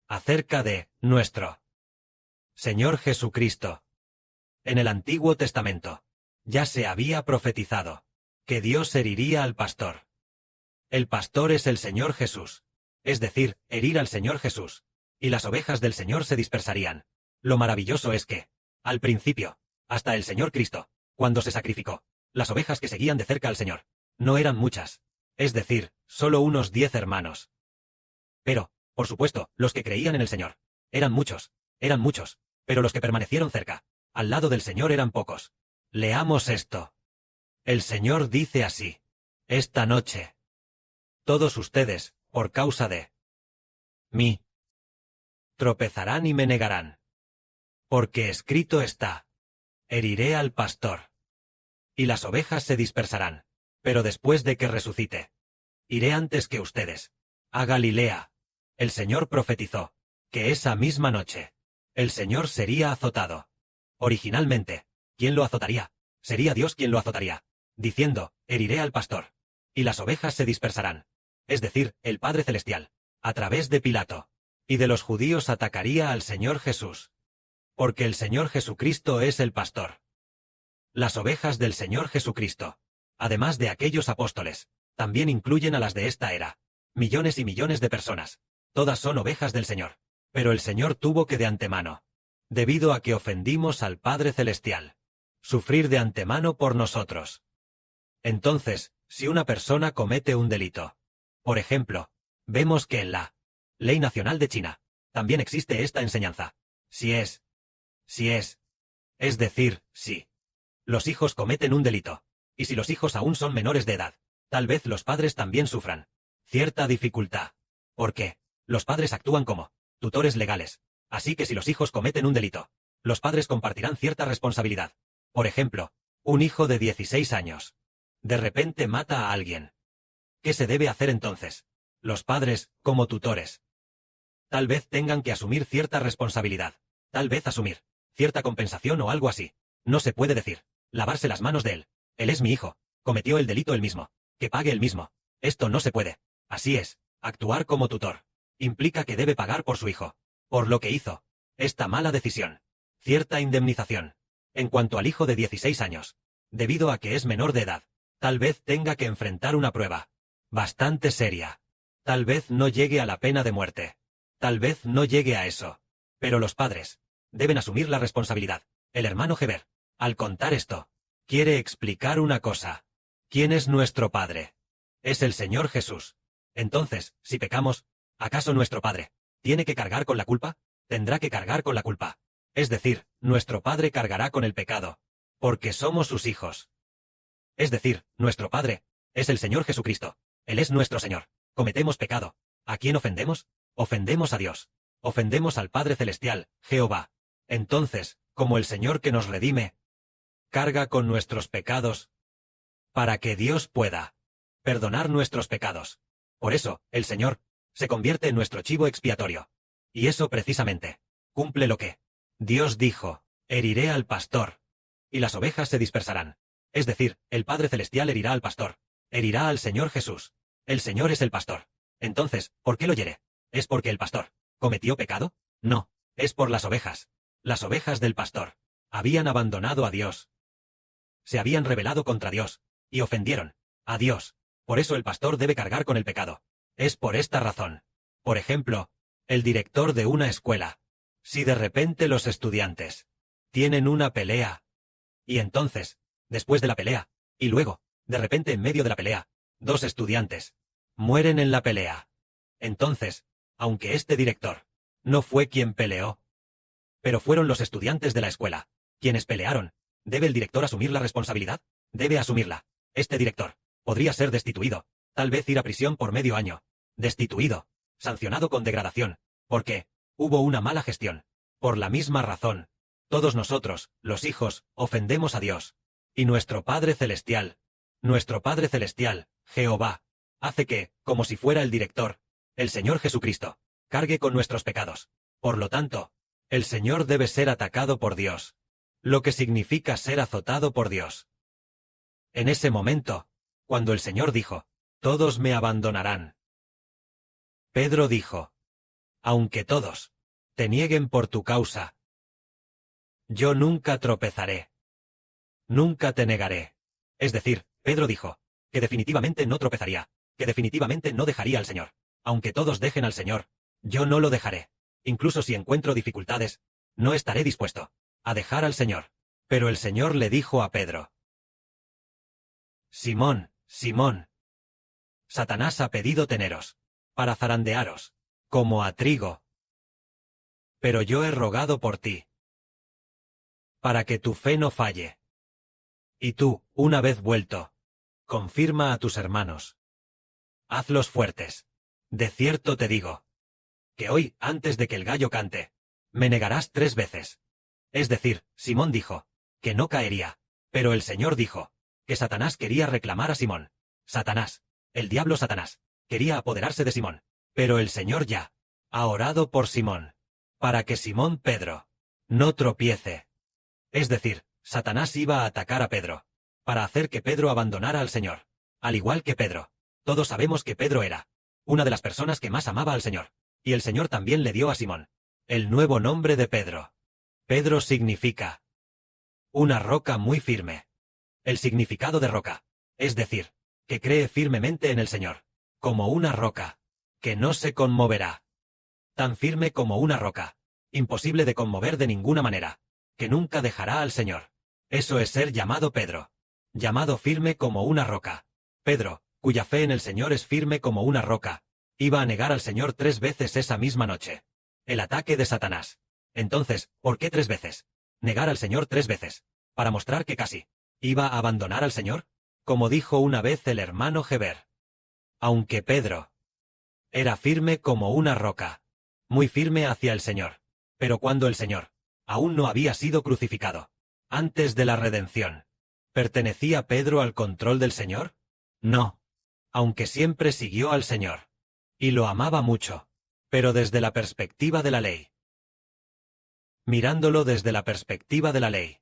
acerca de nuestro Señor Jesucristo. En el Antiguo Testamento ya se había profetizado que Dios heriría al pastor. El pastor es el Señor Jesús, es decir, herir al Señor Jesús, y las ovejas del Señor se dispersarían. Lo maravilloso es que, al principio, hasta el Señor Cristo, cuando se sacrificó, las ovejas que seguían de cerca al Señor, no eran muchas, es decir, solo unos 10 hermanos. Pero, por supuesto, los que creían en el Señor, eran muchos, pero los que permanecieron cerca, al lado del Señor eran pocos. Leamos esto. El Señor dice así: esta noche, todos ustedes, por causa de mí, tropezarán y me negarán. Porque escrito está: heriré al pastor, y las ovejas se dispersarán. Pero después de que resucite, iré antes que ustedes a Galilea. El Señor profetizó que esa misma noche el Señor sería azotado. Originalmente, ¿quién lo azotaría? Sería Dios quien lo azotaría, diciendo: heriré al pastor, y las ovejas se dispersarán. Es decir, el Padre Celestial, a través de Pilato y de los judíos, atacaría al Señor Jesús. Porque el Señor Jesucristo es el pastor. Las ovejas del Señor Jesucristo, además de aquellos apóstoles, también incluyen a las de esta era. Millones y millones de personas. Todas son ovejas del Señor. Pero el Señor tuvo que de antemano, debido a que ofendimos al Padre Celestial, sufrir de antemano por nosotros. Entonces, si una persona comete un delito, por ejemplo, vemos que en la Ley Nacional de China también existe esta enseñanza. Es decir, si los hijos cometen un delito, y si los hijos aún son menores de edad, tal vez los padres también sufran cierta dificultad. Porque los padres actúan como tutores legales. Así que si los hijos cometen un delito, los padres compartirán cierta responsabilidad. Por ejemplo, un hijo de 16 años de repente mata a alguien. ¿Qué se debe hacer entonces? Los padres, como tutores, tal vez tengan que asumir cierta responsabilidad. Tal vez asumir cierta compensación o algo así. No se puede decir: lavarse las manos de él. Él es mi hijo. Cometió el delito él mismo. Que pague él mismo. Esto no se puede. Así es, actuar como tutor implica que debe pagar por su hijo, por lo que hizo esta mala decisión, cierta indemnización. En cuanto al hijo de 16 años, debido a que es menor de edad, tal vez tenga que enfrentar una prueba bastante seria. Tal vez no llegue a la pena de muerte. Tal vez no llegue a eso. Pero los padres deben asumir la responsabilidad. El hermano Heber, al contar esto, quiere explicar una cosa. ¿Quién es nuestro Padre? Es el Señor Jesús. Entonces, si pecamos, ¿acaso nuestro Padre tiene que cargar con la culpa? Tendrá que cargar con la culpa. Es decir, nuestro Padre cargará con el pecado, porque somos sus hijos. Es decir, nuestro Padre es el Señor Jesucristo. Él es nuestro Señor. Cometemos pecado. ¿A quién ofendemos? Ofendemos a Dios. Ofendemos al Padre Celestial, Jehová. Entonces, como el Señor que nos redime carga con nuestros pecados, para que Dios pueda perdonar nuestros pecados. Por eso, el Señor se convierte en nuestro chivo expiatorio. Y eso precisamente cumple lo que Dios dijo: heriré al pastor, y las ovejas se dispersarán. Es decir, el Padre Celestial herirá al pastor, herirá al Señor Jesús. El Señor es el pastor. Entonces, ¿por qué lo hiere? ¿Es porque el pastor cometió pecado? No, es por las ovejas. Las ovejas del pastor habían abandonado a Dios. Se habían rebelado contra Dios, y ofendieron a Dios. Por eso el pastor debe cargar con el pecado. Es por esta razón. Por ejemplo, el director de una escuela. Si de repente los estudiantes tienen una pelea, y entonces, después de la pelea, y luego, de repente en medio de la pelea, 2 estudiantes mueren en la pelea. Entonces, aunque este director no fue quien peleó, pero fueron los estudiantes de la escuela quienes pelearon, ¿debe el director asumir la responsabilidad? Debe asumirla. Este director podría ser destituido, tal vez ir a prisión por medio año. Destituido, sancionado con degradación, porque hubo una mala gestión. Por la misma razón, todos nosotros, los hijos, ofendemos a Dios. Y nuestro Padre Celestial, Jehová, hace que, como si fuera el director, el Señor Jesucristo, cargue con nuestros pecados. Por lo tanto, el Señor debe ser atacado por Dios, lo que significa ser azotado por Dios. En ese momento, cuando el Señor dijo: todos me abandonarán, Pedro dijo: Aunque todos te nieguen por tu causa, yo nunca tropezaré. Nunca te negaré. Es decir, Pedro dijo, que definitivamente no tropezaría, que definitivamente no dejaría al Señor. Aunque todos dejen al Señor, yo no lo dejaré. Incluso si encuentro dificultades, no estaré dispuesto a dejar al Señor. Pero el Señor le dijo a Pedro: Simón, Simón, Satanás ha pedido teneros, para zarandearos, como a trigo. Pero yo he rogado por ti, para que tu fe no falle. Y tú, una vez vuelto, confirma a tus hermanos. Hazlos fuertes. De cierto te digo, que hoy, antes de que el gallo cante, me negarás 3 veces. Es decir, Simón dijo, que no caería, pero el Señor dijo, que Satanás quería reclamar a Simón. Satanás, el diablo Satanás, quería apoderarse de Simón, pero el Señor ya ha orado por Simón, para que Simón Pedro no tropiece. Es decir, Satanás iba a atacar a Pedro, para hacer que Pedro abandonara al Señor. Al igual que Pedro, todos sabemos que Pedro era una de las personas que más amaba al Señor, y el Señor también le dio a Simón el nuevo nombre de Pedro. Pedro significa una roca muy firme. El significado de roca, es decir, que cree firmemente en el Señor, como una roca, que no se conmoverá. Tan firme como una roca, imposible de conmover de ninguna manera, que nunca dejará al Señor. Eso es ser llamado Pedro. Llamado firme como una roca. Pedro, cuya fe en el Señor es firme como una roca, iba a negar al Señor 3 veces esa misma noche. El ataque de Satanás. Entonces, ¿por qué 3 veces? Negar al Señor 3 veces. Para mostrar que casi iba a abandonar al Señor, como dijo una vez el hermano Heber. Aunque Pedro era firme como una roca, muy firme hacia el Señor. Pero cuando el Señor aún no había sido crucificado, antes de la redención, ¿pertenecía Pedro al control del Señor? No. Aunque siempre siguió al Señor. Y lo amaba mucho. Pero desde la perspectiva de la ley. Mirándolo desde la perspectiva de la ley.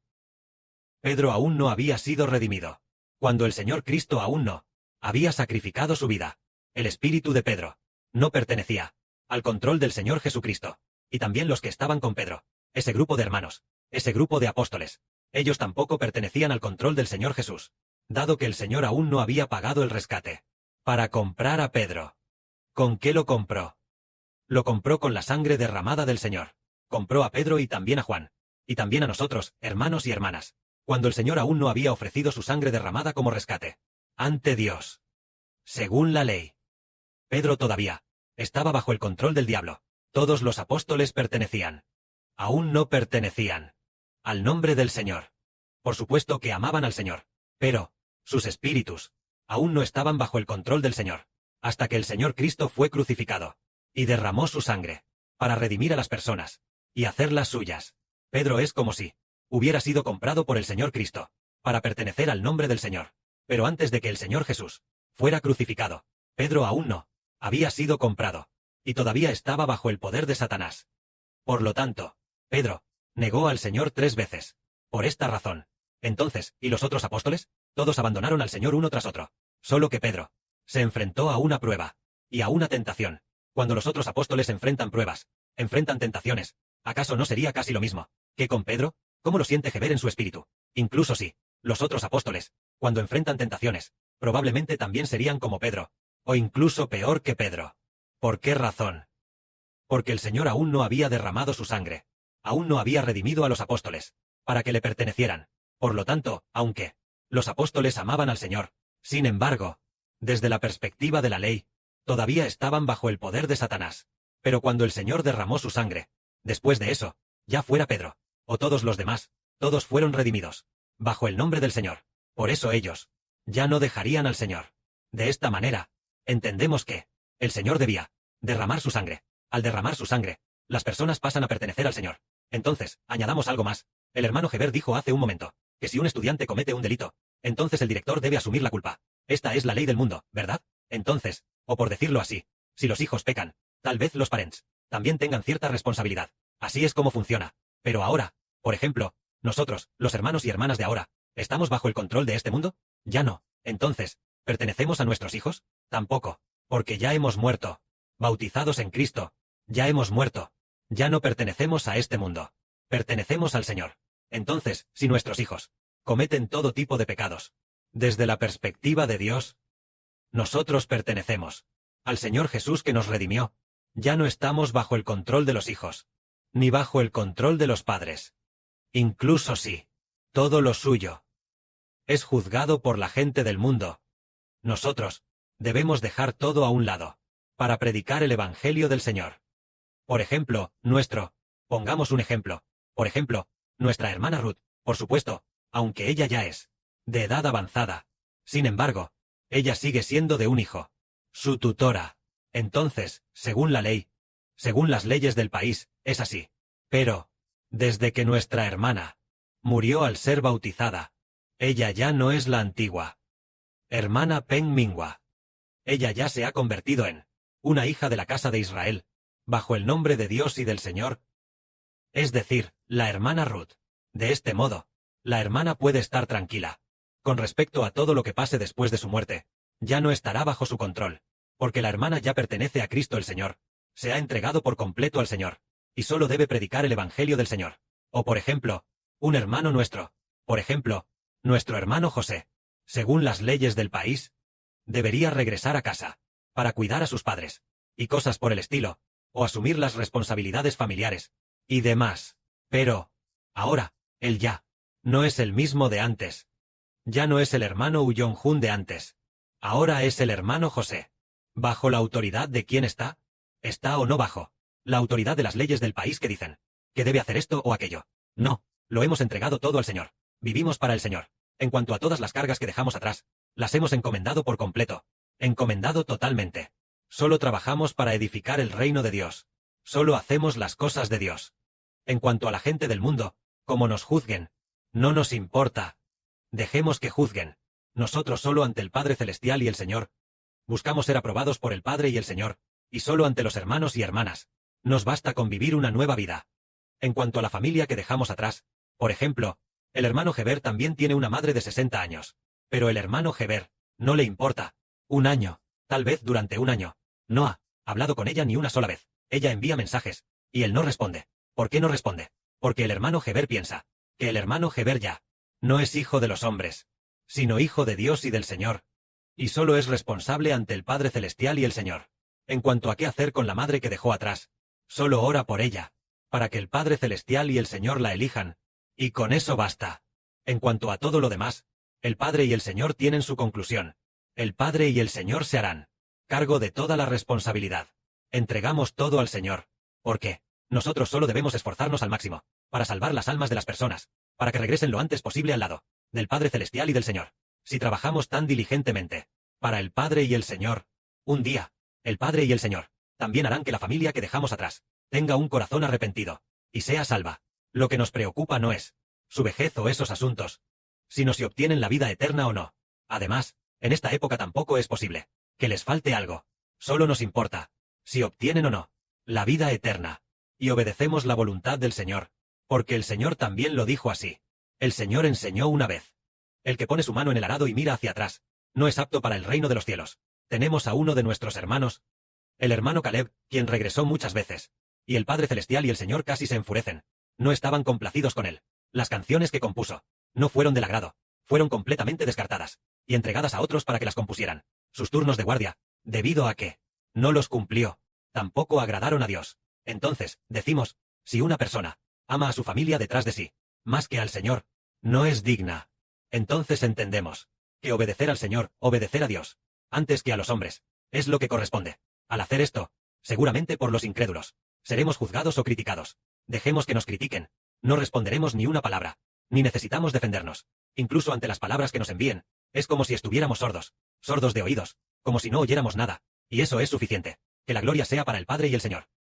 Pedro aún no había sido redimido. Cuando el Señor Cristo aún no había sacrificado su vida. El espíritu de Pedro no pertenecía al control del Señor Jesucristo. Y también los que estaban con Pedro, ese grupo de hermanos, ese grupo de apóstoles, ellos tampoco pertenecían al control del Señor Jesús, dado que el Señor aún no había pagado el rescate para comprar a Pedro. ¿Con qué lo compró? Lo compró con la sangre derramada del Señor. Compró a Pedro y también a Juan, y también a nosotros, hermanos y hermanas, cuando el Señor aún no había ofrecido su sangre derramada como rescate ante Dios. Según la ley, Pedro todavía estaba bajo el control del diablo. Todos los apóstoles pertenecían. Aún no pertenecían al nombre del Señor. Por supuesto que amaban al Señor, pero sus espíritus aún no estaban bajo el control del Señor, hasta que el Señor Cristo fue crucificado y derramó su sangre para redimir a las personas y hacerlas suyas. Pedro es como si hubiera sido comprado por el Señor Cristo para pertenecer al nombre del Señor. Pero antes de que el Señor Jesús fuera crucificado, Pedro aún no había sido comprado y todavía estaba bajo el poder de Satanás. Por lo tanto, Pedro negó al Señor 3 veces. Por esta razón. Entonces, ¿y los otros apóstoles? Todos abandonaron al Señor uno tras otro. Solo que Pedro se enfrentó a una prueba y a una tentación. Cuando los otros apóstoles enfrentan pruebas, enfrentan tentaciones, ¿acaso no sería casi lo mismo que con Pedro? ¿Cómo lo siente Heber en su espíritu? Incluso si los otros apóstoles, cuando enfrentan tentaciones, probablemente también serían como Pedro, o incluso peor que Pedro. ¿Por qué razón? Porque el Señor aún no había derramado su sangre, aún no había redimido a los apóstoles, para que le pertenecieran. Por lo tanto, aunque los apóstoles amaban al Señor, sin embargo, desde la perspectiva de la ley, todavía estaban bajo el poder de Satanás. Pero cuando el Señor derramó su sangre, después de eso, ya fuera Pedro, o todos los demás, todos fueron redimidos, bajo el nombre del Señor. Por eso ellos ya no dejarían al Señor. De esta manera, entendemos que el Señor debía derramar su sangre. Al derramar su sangre, las personas pasan a pertenecer al Señor. Entonces, añadamos algo más. El hermano Heber dijo hace un momento que si un estudiante comete un delito, entonces el director debe asumir la culpa. Esta es la ley del mundo, ¿verdad? Entonces, o por decirlo así, si los hijos pecan, tal vez los parents también tengan cierta responsabilidad. Así es como funciona. Pero ahora, por ejemplo, nosotros, los hermanos y hermanas de ahora, ¿estamos bajo el control de este mundo? Ya no. Entonces, ¿pertenecemos a nuestros hijos? Tampoco, porque ya hemos muerto, bautizados en Cristo, Ya hemos muerto. Ya no pertenecemos a este mundo. Pertenecemos al Señor. Entonces, si nuestros hijos cometen todo tipo de pecados, desde la perspectiva de Dios, nosotros pertenecemos al Señor Jesús que nos redimió. Ya no estamos bajo el control de los hijos, ni bajo el control de los padres. Incluso si todo lo suyo es juzgado por la gente del mundo, nosotros debemos dejar todo a un lado para predicar el Evangelio del Señor. Por ejemplo, pongamos un ejemplo, por ejemplo, nuestra hermana Ruth, por supuesto, aunque ella ya es de edad avanzada, sin embargo, ella sigue siendo de un hijo, su tutora. Entonces, según la ley, según las leyes del país, es así. Pero, desde que nuestra hermana murió al ser bautizada, ella ya no es la antigua hermana Peng Mingwa. Ella ya se ha convertido en una hija de la casa de Israel, bajo el nombre de Dios y del Señor. Es decir, la hermana Ruth. De este modo, la hermana puede estar tranquila. Con respecto a todo lo que pase después de su muerte, ya no estará bajo su control, porque la hermana ya pertenece a Cristo el Señor. Se ha entregado por completo al Señor, y solo debe predicar el Evangelio del Señor. O por ejemplo, un hermano nuestro, por ejemplo, nuestro hermano José, según las leyes del país, debería regresar a casa, para cuidar a sus padres, y cosas por el estilo, o asumir las responsabilidades familiares, y demás. Pero, ahora, él ya no es el mismo de antes. Ya no es el hermano Uyong-jun de antes. Ahora es el hermano José. ¿Bajo la autoridad de quién está? ¿Está o no bajo la autoridad de las leyes del país que dicen que debe hacer esto o aquello? No, lo hemos entregado todo al Señor. Vivimos para el Señor. En cuanto a todas las cargas que dejamos atrás, las hemos encomendado por completo. Encomendado totalmente. Solo trabajamos para edificar el reino de Dios. Solo hacemos las cosas de Dios. En cuanto a la gente del mundo, como nos juzguen, no nos importa. Dejemos que juzguen. Nosotros solo ante el Padre Celestial y el Señor. Buscamos ser aprobados por el Padre y el Señor, y solo ante los hermanos y hermanas. Nos basta con vivir una nueva vida. En cuanto a la familia que dejamos atrás, por ejemplo, el hermano Heber también tiene una madre de 60 años. Pero el hermano Heber no le importa. Un año, tal vez durante un año. No ha hablado con ella ni una sola vez. Ella envía mensajes, y él no responde. ¿Por qué no responde? Porque el hermano Heber piensa que el hermano Heber ya no es hijo de los hombres, sino hijo de Dios y del Señor, y solo es responsable ante el Padre Celestial y el Señor. En cuanto a qué hacer con la madre que dejó atrás, solo ora por ella, para que el Padre Celestial y el Señor la elijan, y con eso basta. En cuanto a todo lo demás, el Padre y el Señor tienen su conclusión. El Padre y el Señor se harán cargo de toda la responsabilidad. Entregamos todo al Señor, porque nosotros solo debemos esforzarnos al máximo, para salvar las almas de las personas, para que regresen lo antes posible al lado del Padre Celestial y del Señor. Si trabajamos tan diligentemente para el Padre y el Señor, un día, el Padre y el Señor también harán que la familia que dejamos atrás tenga un corazón arrepentido y sea salva. Lo que nos preocupa no es su vejez o esos asuntos, sino si obtienen la vida eterna o no. Además, en esta época tampoco es posible que les falte algo. Solo nos importa si obtienen o no la vida eterna, y obedecemos la voluntad del Señor, porque el Señor también lo dijo así. El Señor enseñó una vez: el que pone su mano en el arado y mira hacia atrás, no es apto para el reino de los cielos. Tenemos a uno de nuestros hermanos, el hermano Caleb, quien regresó muchas veces, y el Padre Celestial y el Señor casi se enfurecen. No estaban complacidos con él. Las canciones que compuso no fueron del agrado, fueron completamente descartadas, y entregadas a otros para que las compusieran. Sus turnos de guardia, debido a que no los cumplió, tampoco agradaron a Dios. Entonces, decimos, si una persona ama a su familia detrás de sí, más que al Señor, no es digna. Entonces entendemos que obedecer al Señor, obedecer a Dios, antes que a los hombres, es lo que corresponde. Al hacer esto, seguramente por los incrédulos, seremos juzgados o criticados. Dejemos que nos critiquen. No responderemos ni una palabra, ni necesitamos defendernos. Incluso ante las palabras que nos envíen, es como si estuviéramos sordos, sordos de oídos, como si no oyéramos nada, y eso es suficiente. Que la gloria sea para el Padre y el Señor.